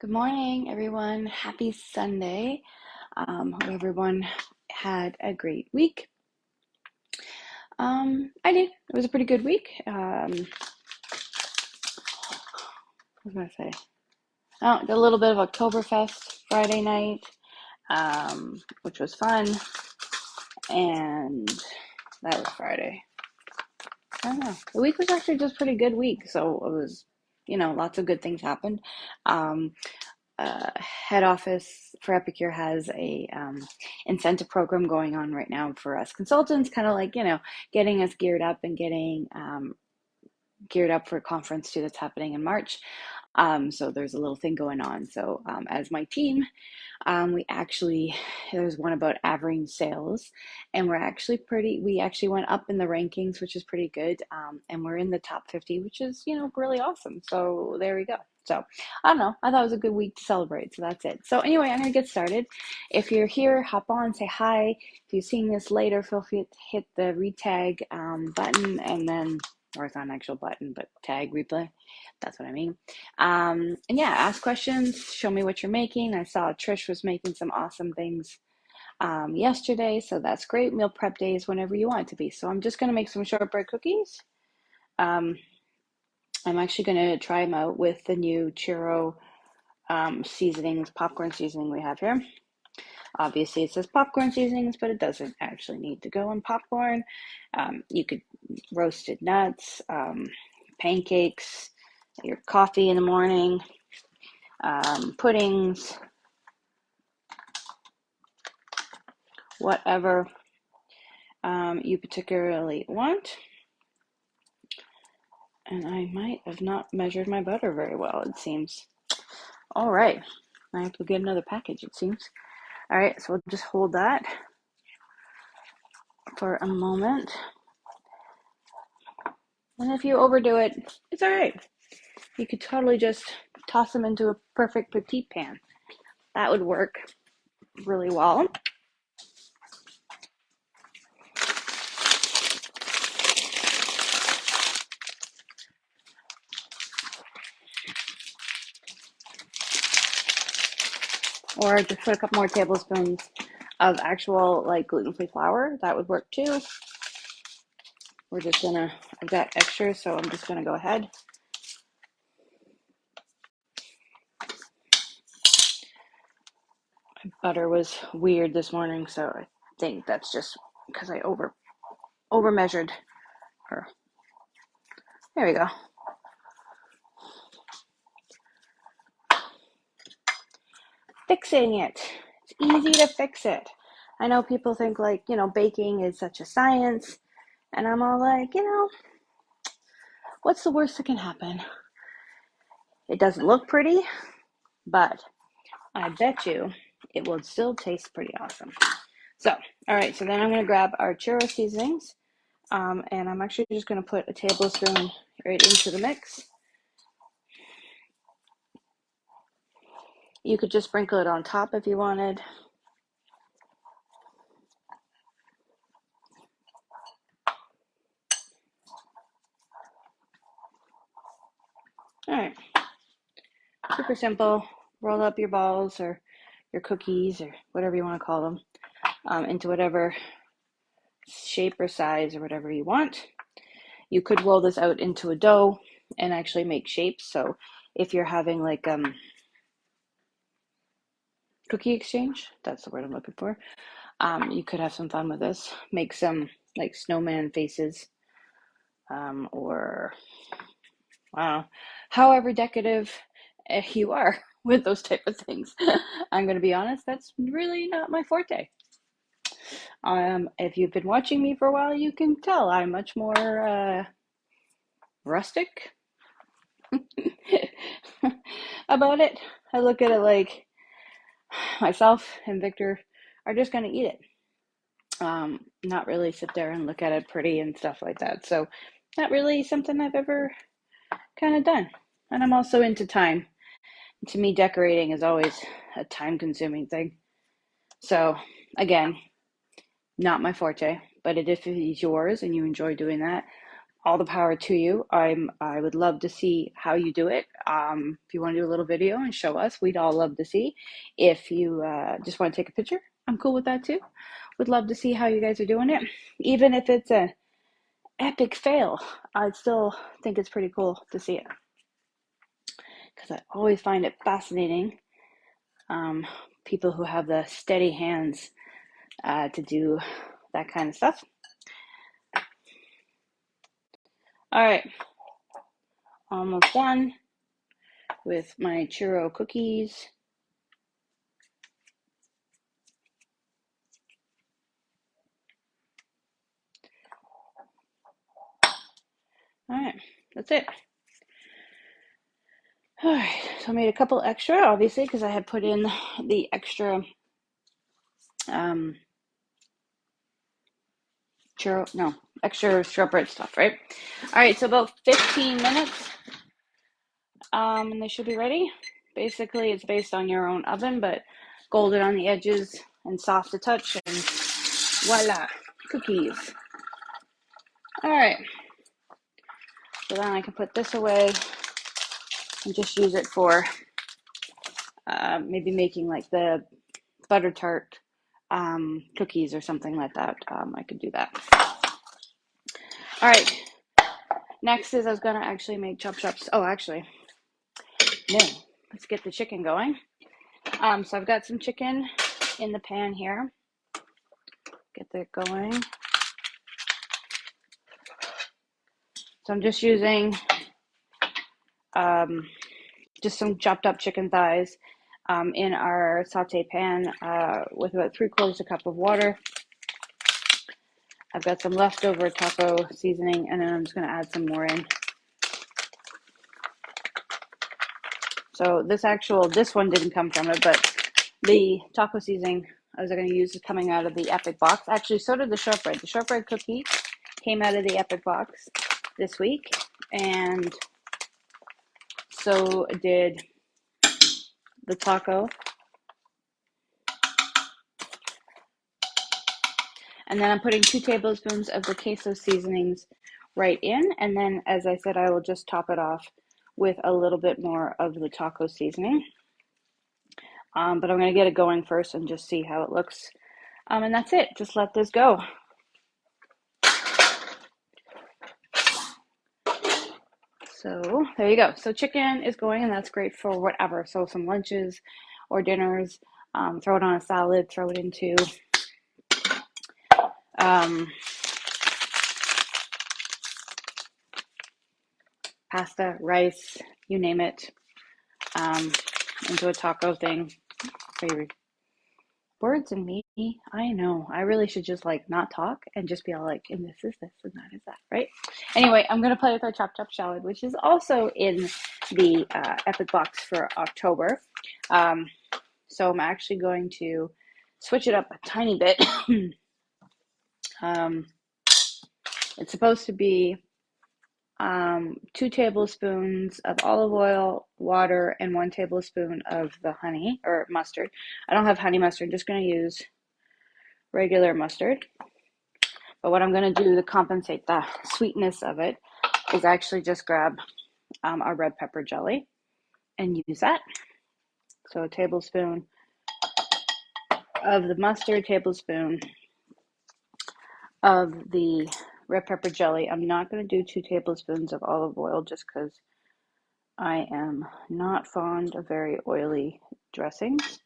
Good morning, everyone. Happy Sunday. Hope everyone had a great week. I did. It was a pretty good week. What was I going to say? Oh, did a little bit of Oktoberfest Friday night, which was fun. And that was Friday. I don't know. The week was actually just a pretty good week. So it was, lots of good things happened. Um, Head office for Epicure has a incentive program going on right now for us consultants, kind of like, getting us geared up and getting geared up for a conference too that's happening in March. So there's a little thing going on. So as my team, there's one about averaging sales, and we actually went up in the rankings, which is pretty good. And we're in the top 50, which is, really awesome. So there we go. So I don't know. I thought it was a good week to celebrate. So that's it. So anyway, I'm going to get started. If you're here, hop on, say hi. If you're seeing this later, feel free to hit the retag button or it's not an actual button, but tag replay. That's what I mean. And yeah, ask questions, show me what you're making. I saw Trish was making some awesome things yesterday, so that's great. Meal prep days whenever you want it to be. So I'm just going to make some shortbread cookies. Um, I'm actually going to try them out with the new churro seasonings, popcorn seasoning we have here. Obviously, it says popcorn seasonings, but it doesn't actually need to go in popcorn. You could roasted nuts, pancakes, your coffee in the morning, puddings, whatever you particularly want. And I might have not measured my butter very well, it seems. All right. I have to get another package, it seems. All right, so we'll just hold that for a moment. And if you overdo it, it's all right. You could totally just toss them into a perfect petite pan. That would work really well. Or just put a couple more tablespoons of actual gluten-free flour. That would work too. I've got extra, so I'm just gonna go ahead. My butter was weird this morning, so I think that's just because I over measured her. There we go. Fixing it. It's easy to fix it. I know people think baking is such a science, and I'm all like, what's the worst that can happen? It doesn't look pretty, but I bet you it will still taste pretty awesome. So, all right, so then I'm going to grab our churro seasonings, and I'm actually just going to put a tablespoon right into the mix. You could just sprinkle it on top if you wanted. All right, super simple. Roll up your balls or your cookies or whatever you want to call them into whatever shape or size or whatever you want. You could roll this out into a dough and actually make shapes. So if you're having cookie exchange, that's the word I'm looking for, you could have some fun with this. Make some snowman faces or however decorative you are with those type of things. I'm going to be honest, that's really not my forte. If you've been watching me for a while, you can tell I'm much more rustic about it. I look at it like myself and Victor are just going to eat it. Not really sit there and look at it pretty and stuff like that. So not really something I've ever kind of done. And I'm also into time. To me, decorating is always a time-consuming thing. So again, not my forte, but if it is yours and you enjoy doing that, all the power to you. I would love to see how you do it. If you want to do a little video and show us, we'd all love to see. If you just want to take a picture, I'm cool with that too. Would love to see how you guys are doing it. Even if it's a epic fail, I still think it's pretty cool to see it, because I always find it fascinating. People who have the steady hands to do that kind of stuff. All right, almost done with my churro cookies. All right, that's it. All right, so I made a couple extra, obviously, because I had put in the extra extra shortbread stuff, right? All right, so about 15 minutes, and they should be ready. Basically, it's based on your own oven, but golden on the edges and soft to touch, and voila, cookies. All right, so then I can put this away and just use it for maybe making like the butter tart cookies or something like that. I could do that. All right, next is I was gonna actually make chops. Oh, actually, no, let's get the chicken going. So I've got some chicken in the pan here. Get that going. So I'm just using just some chopped up chicken thighs in our saute pan with about 3/4 cup of water. I've got some leftover taco seasoning, and then I'm just going to add some more in. So this one didn't come from it, but the taco seasoning I was going to use is coming out of the Epic box. Actually, so did the shortbread. The shortbread cookie came out of the Epic box this week, and so did the taco. And then I'm putting 2 tablespoons of the queso seasonings right in. And then, as I said, I will just top it off with a little bit more of the taco seasoning. But I'm going to get it going first and just see how it looks. And that's it. Just let this go. So there you go. So chicken is going, and that's great for whatever. So some lunches or dinners. Throw it on a salad. Throw it into pasta, rice, you name it, into a taco thing. Favorite words and me. I know. I really should just like not talk and just be all like, and this is this and that is that, right? Anyway, I'm gonna play with our chopped up salad, which is also in the Epic box for October. So I'm actually going to switch it up a tiny bit. It's supposed to be 2 tablespoons of olive oil, water, and 1 tablespoon of the honey or mustard. I don't have honey mustard, I'm just going to use regular mustard. But what I'm going to do to compensate the sweetness of it is actually just grab our red pepper jelly and use that. So a tablespoon of the mustard, tablespoon of the red pepper jelly. I'm not going to do 2 tablespoons of olive oil just because I am not fond of very oily dressings.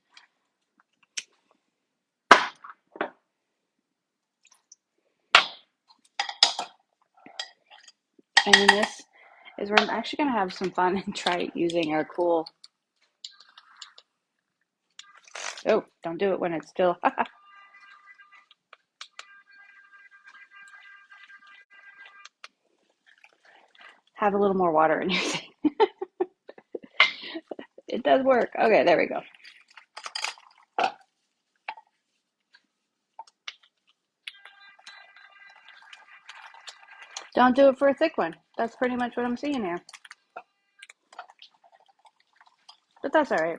And then this is where I'm actually going to have some fun and try using our cool. Oh, don't do it when it's still. Have a little more water in your thing. It does work. Okay, there we go. Don't do it for a thick one. That's pretty much what I'm seeing here. But that's all right.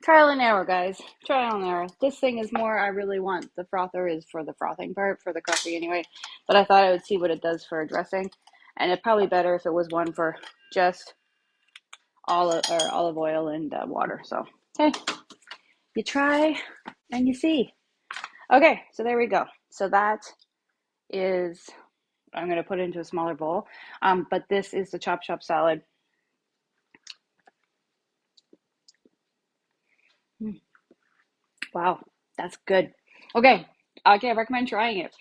Trial and error, guys. Trial and error. This thing is more, I really want the frother is for the frothing part, for the coffee anyway. but I thought I would see what it does for a dressing. And it's probably better if it was one for just olive oil and water. So, hey, you try and you see. Okay, so there we go. So that is, I'm going to put it into a smaller bowl. But this is the chop shop salad. Wow, that's good. Okay, I recommend trying it.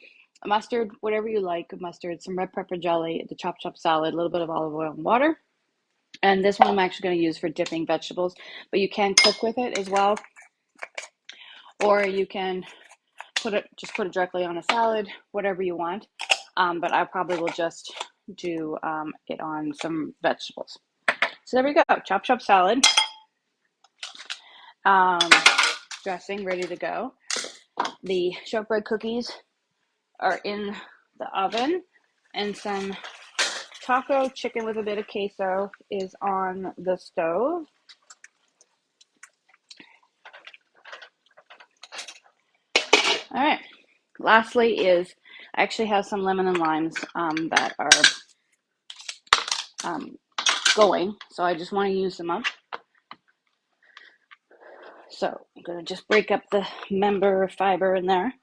Mustard, whatever you like, mustard, some red pepper jelly, the chop chop salad, a little bit of olive oil and water. And this one I'm actually going to use for dipping vegetables, but you can cook with it as well. Or you can put it directly on a salad, whatever you want. But I probably will just do it on some vegetables. So there we go, chop chop salad. Dressing ready to go. The shortbread cookies are in the oven, and some taco chicken with a bit of queso is on the stove. All right. Lastly is I actually have some lemon and limes that are going, so I just want to use them up. So I'm going to just break up the member fiber in there.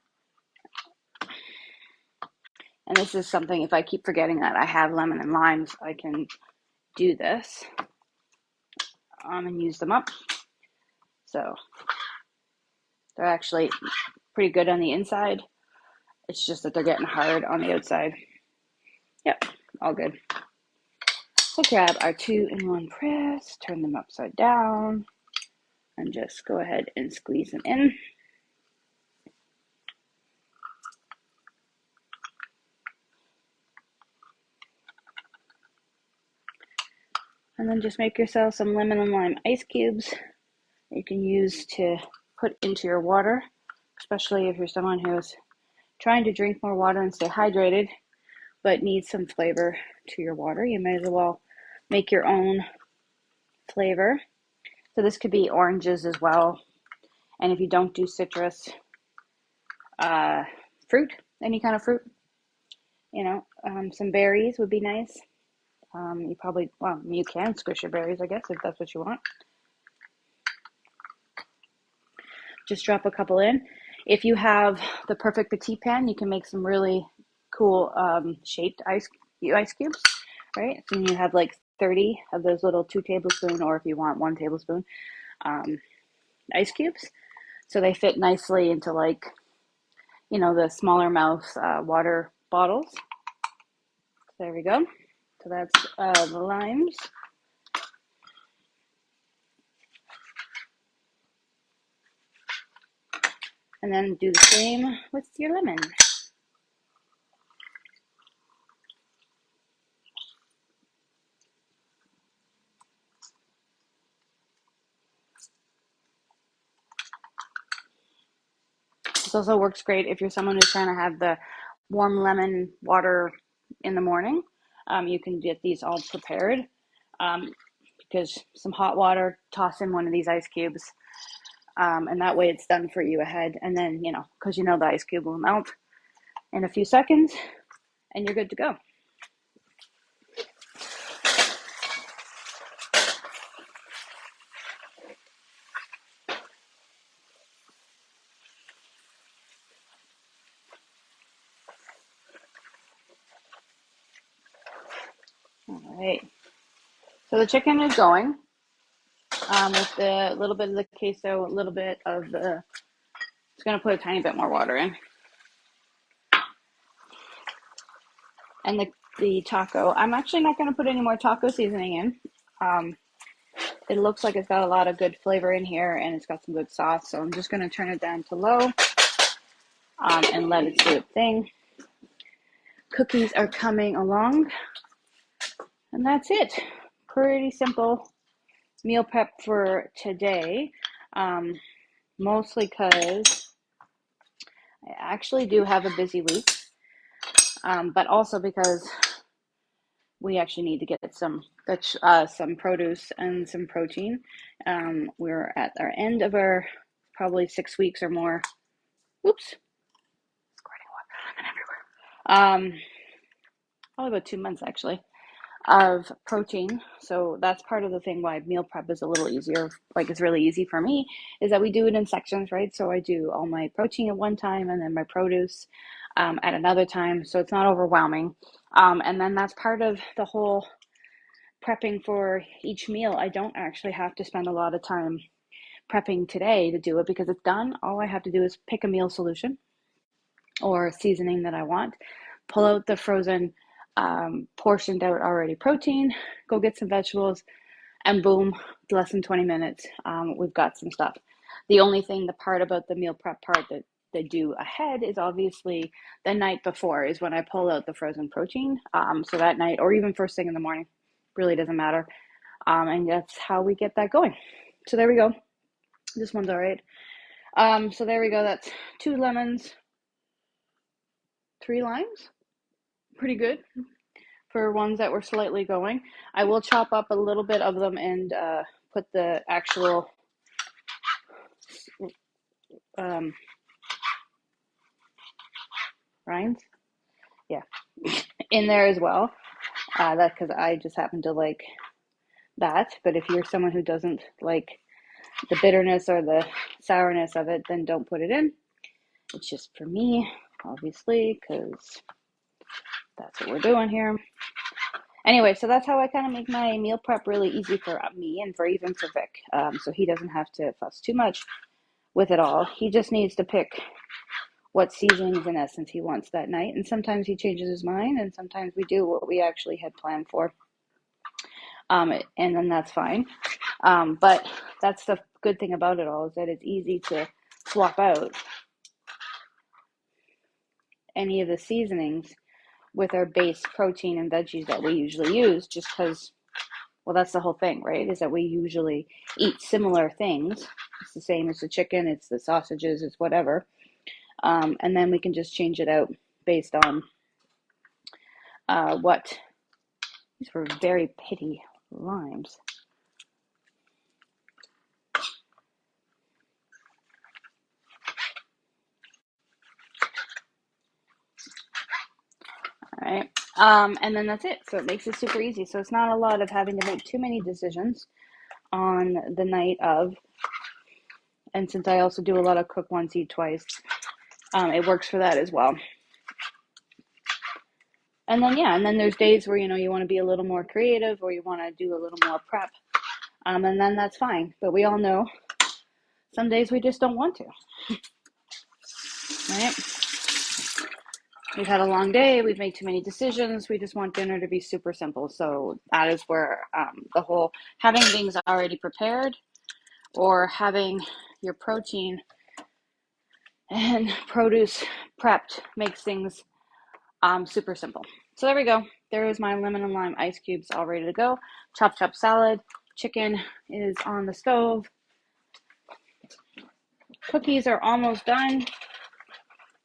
And this is something, if I keep forgetting that I have lemon and limes, I can do this and use them up. So they're actually pretty good on the inside. It's just that they're getting hard on the outside. Yep, all good. So grab our 2-in-1 press, turn them upside down, and just go ahead and squeeze them in. And then just make yourself some lemon and lime ice cubes that you can use to put into your water, especially if you're someone who's trying to drink more water and stay hydrated, but needs some flavor to your water. You may as well make your own flavor. So this could be oranges as well. And if you don't do citrus, fruit, any kind of fruit, some berries would be nice. You can squish your berries, I guess, if that's what you want. Just drop a couple in. If you have the perfect petite pan, you can make some really cool shaped ice cubes, right? So you have like 30 of those little 2 tablespoon, or if you want 1 tablespoon, ice cubes. So they fit nicely into the smaller mouth water bottles. So there we go. So that's the limes. And then do the same with your lemon. This also works great if you're someone who's trying to have the warm lemon water in the morning. You can get these all prepared because some hot water, toss in one of these ice cubes, and that way it's done for you ahead. And then, because the ice cube will melt in a few seconds and you're good to go. All right. So the chicken is going with a little bit of the queso, a little bit of the, just going to put a tiny bit more water in. And the taco, I'm actually not going to put any more taco seasoning in. It looks like it's got a lot of good flavor in here and it's got some good sauce. So I'm just going to turn it down to low and let it do its thing. Cookies are coming along. And that's it. Pretty simple meal prep for today. Mostly because I actually do have a busy week. But also because we actually need to get some produce and some protein. We're at our end of our probably 6 weeks or more. Oops. Squirting water everywhere. Um, Probably about 2 months actually of protein. So that's part of the thing why meal prep is a little easier. Like it's really easy for me is that we do it in sections, right? So I do all my protein at one time and then my produce at another time. So it's not overwhelming. And then that's part of the whole prepping for each meal. I don't actually have to spend a lot of time prepping today to do it because it's done. All I have to do is pick a meal solution or seasoning that I want, pull out the frozen portioned out already protein, go get some vegetables, and boom, less than 20 minutes, we've got some stuff. The only thing, the part about the meal prep part that they do ahead is obviously the night before is when I pull out the frozen protein. So that night, or even first thing in the morning, really doesn't matter. And that's how we get that going. So there we go. This one's all right. So there we go. That's 2 lemons, 3 limes. Pretty good for ones that were slightly going. I will chop up a little bit of them and put the actual um, rinds, yeah, in there as well. That because I just happen to like that. But if you're someone who doesn't like the bitterness or the sourness of it, then don't put it in. It's just for me, obviously, because that's what we're doing here. Anyway, so that's how I kind of make my meal prep really easy for me and for even for Vic. So he doesn't have to fuss too much with it all. He just needs to pick what seasonings in essence he wants that night. And sometimes he changes his mind, and sometimes we do what we actually had planned for. And then that's fine. But that's the good thing about it all is that it's easy to swap out any of the seasonings with our base protein and veggies that we usually use, just because, well, that's the whole thing, right? Is that we usually eat similar things. It's the same as the chicken, it's the sausages, it's whatever. And then we can just change it out based on what. These were very pitty limes. All right. And then that's it. So it makes it super easy. So it's not a lot of having to make too many decisions on the night of. And since I also do a lot of cook once, eat twice, it works for that as well. And then, yeah, and then there's days where, you want to be a little more creative or you want to do a little more prep. And then that's fine. But we all know some days we just don't want to. Right? We've had a long day. We've made too many decisions. We just want dinner to be super simple. So that is where the whole having things already prepared or having your protein and produce prepped makes things super simple. So there we go. There is my lemon and lime ice cubes all ready to go. Chop chop salad. Chicken is on the stove. Cookies are almost done.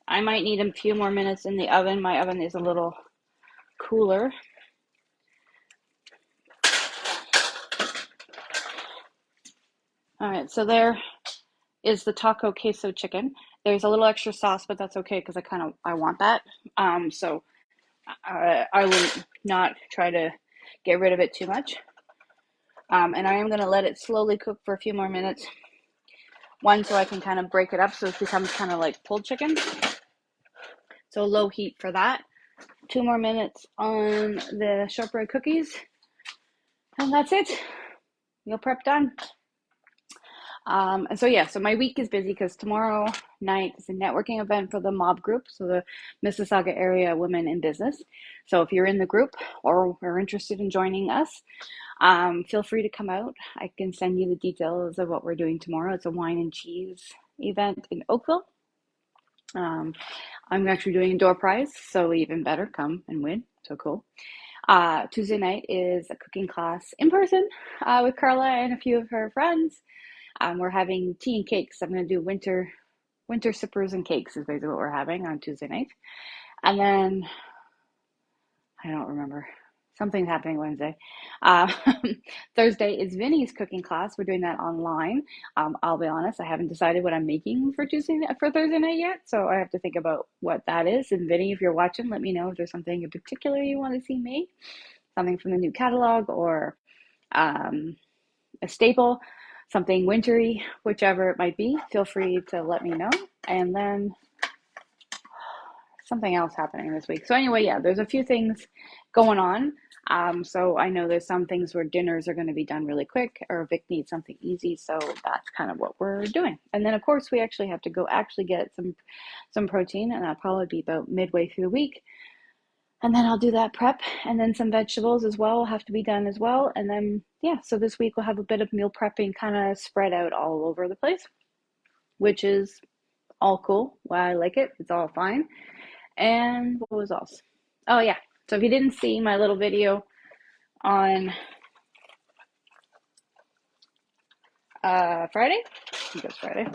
I might need a few more minutes in the oven. My oven is a little cooler. All right, so there is the taco queso chicken. There's a little extra sauce, but that's okay because I want that. So I will not try to get rid of it too much. And I am going to let it slowly cook for a few more minutes. One, so I can kind of break it up so it becomes kind of like pulled chicken. So low heat for that. 2 more minutes on the shortbread cookies. And that's it. Meal prep done. And so yeah, so my week is busy because tomorrow night is a networking event for the mob group, so the Mississauga area women in business. So if you're in the group or are interested in joining us, feel free to come out. I can send you the details of what we're doing tomorrow. It's a wine and cheese event in Oakville. I'm actually doing a door prize, so even better, come and win. So cool. Tuesday night is a cooking class in person with Carla and a few of her friends. We're having tea and cakes. I'm going to do winter sippers and cakes is basically what we're having on Tuesday night. And then, I don't remember, Something's happening Wednesday. Uh, Thursday is Vinny's cooking class. We're doing that online. I'll be honest, I haven't decided what I'm making for Thursday night yet, so I have to think about what that is. And Vinny, if you're watching, let me know if there's something in particular you want to see me, something from the new catalog or um, a staple, something wintry, whichever it might be. Feel free to let me know. And then something else happening this week. So anyway, yeah, there's a few things going on. So I know there's some things where dinners are going to be done really quick, or Vic needs something easy. So that's kind of what we're doing. And then of course we actually have to go actually get some protein, and that'll probably be about midway through the week. And then I'll do that prep, and then some vegetables as well will have to be done as well. And then yeah, so this week we'll have a bit of meal prepping kind of spread out all over the place, which is all cool. Well, I like it. It's all fine. And what was else? Oh yeah. So if you didn't see my little video on Friday, I think it was Friday,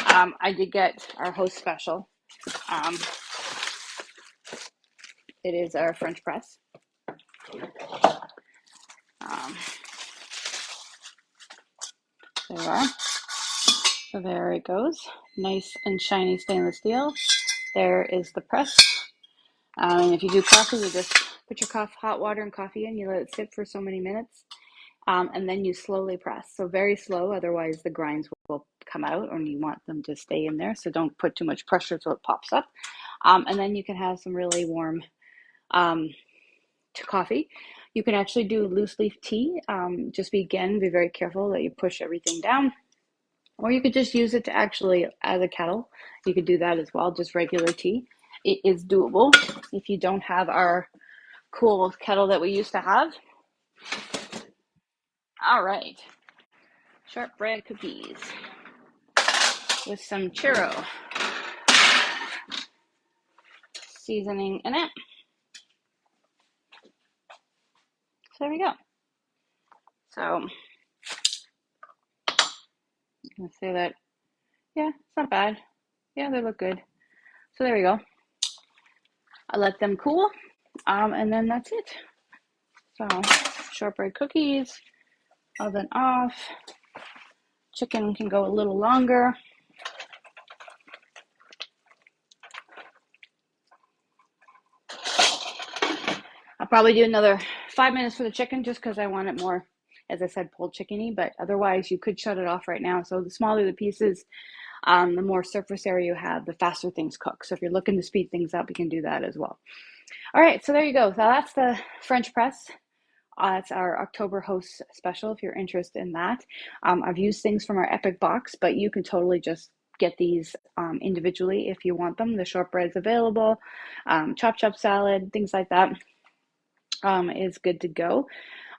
I did get our host special. Um, it is our French press. Um, there you are. So there it goes. Nice and shiny stainless steel. There is the press. And if you do coffee, you just put your hot water and coffee in. You let it sit for so many minutes. And then you slowly press. So very slow, otherwise the grinds will come out, or you want them to stay in there. So don't put too much pressure so it pops up. And then you can have some really warm coffee. You can actually do loose leaf tea. Just be very careful that you push everything down. Or you could just use it to actually, as a kettle. You could do that as well, just regular tea. It is doable if you don't have our cool kettle that we used to have. All right. Shortbread cookies with some churro seasoning in it. So there we go. So I'm gonna say that, yeah, it's not bad. Yeah, they look good. So there we go. I let them cool, and then that's it. So shortbread cookies, oven off. Chicken can go a little longer. I'll probably do another 5 minutes for the chicken just because I want it more, as I said, pulled chickeny, but otherwise you could shut it off right now. So the smaller the pieces, the more surface area you have, the faster things cook. So if you're looking to speed things up, you can do that as well. All right, so there you go. So that's the French press. It's our October host special if you're interested in that. I've used things from our Epic box, but you can totally just get these individually if you want them. The shortbread's available, chop salad, things like that is good to go.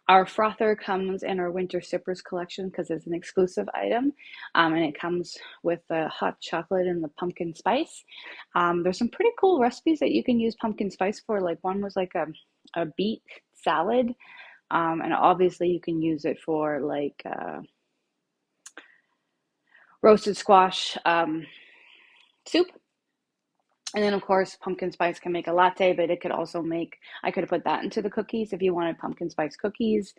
Our frother comes in our winter sippers collection because it's an exclusive item, and it comes with the hot chocolate and the pumpkin spice. There's some pretty cool recipes that you can use pumpkin spice for. Like one was like a beet salad, and obviously you can use it for like roasted squash soup. And then, of course, pumpkin spice can make a latte, but it could also I could have put that into the cookies if you wanted pumpkin spice cookies.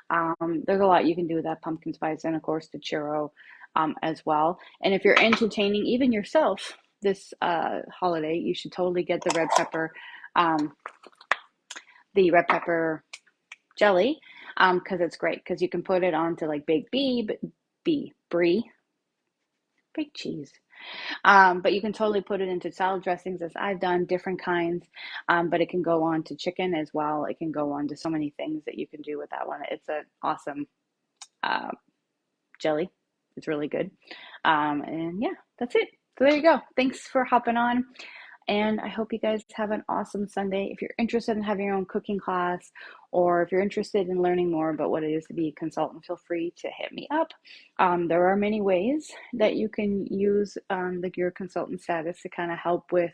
There's a lot you can do with that pumpkin spice, and, of course, the churro as well. And if you're entertaining even yourself this holiday, you should totally get the red pepper jelly because it's great because you can put it onto like baked brie, baked cheese. But you can totally put it into salad dressings as I've done, different kinds. But it can go on to chicken as well. It can go on to so many things that you can do with that one. It's an awesome jelly. It's really good. And yeah, that's it. So there you go. Thanks for hopping on. And I hope you guys have an awesome Sunday. If you're interested in having your own cooking class, or if you're interested in learning more about what it is to be a consultant, feel free to hit me up. There are many ways that you can use your consultant status to kind of help with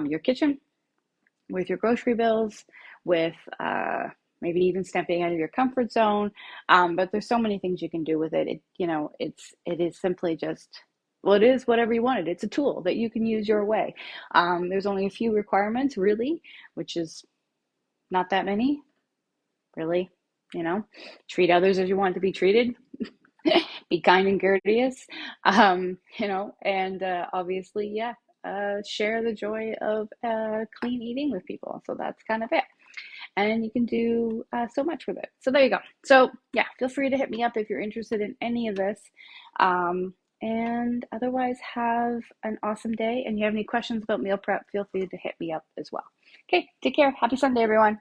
your kitchen, with your grocery bills, with maybe even stepping out of your comfort zone. But there's so many things you can do with it. It is simply just, well, it is whatever you wanted. It's a tool that you can use your way. There's only a few requirements, really, which is not that many. really, you know, treat others as you want to be treated. Be kind and courteous, and obviously, yeah, share the joy of clean eating with people. So that's kind of it. And you can do so much with it. So there you go. So yeah, feel free to hit me up if you're interested in any of this. And otherwise, have an awesome day. And you have any questions about meal prep, feel free to hit me up as well. Okay, take care. Happy Sunday, everyone.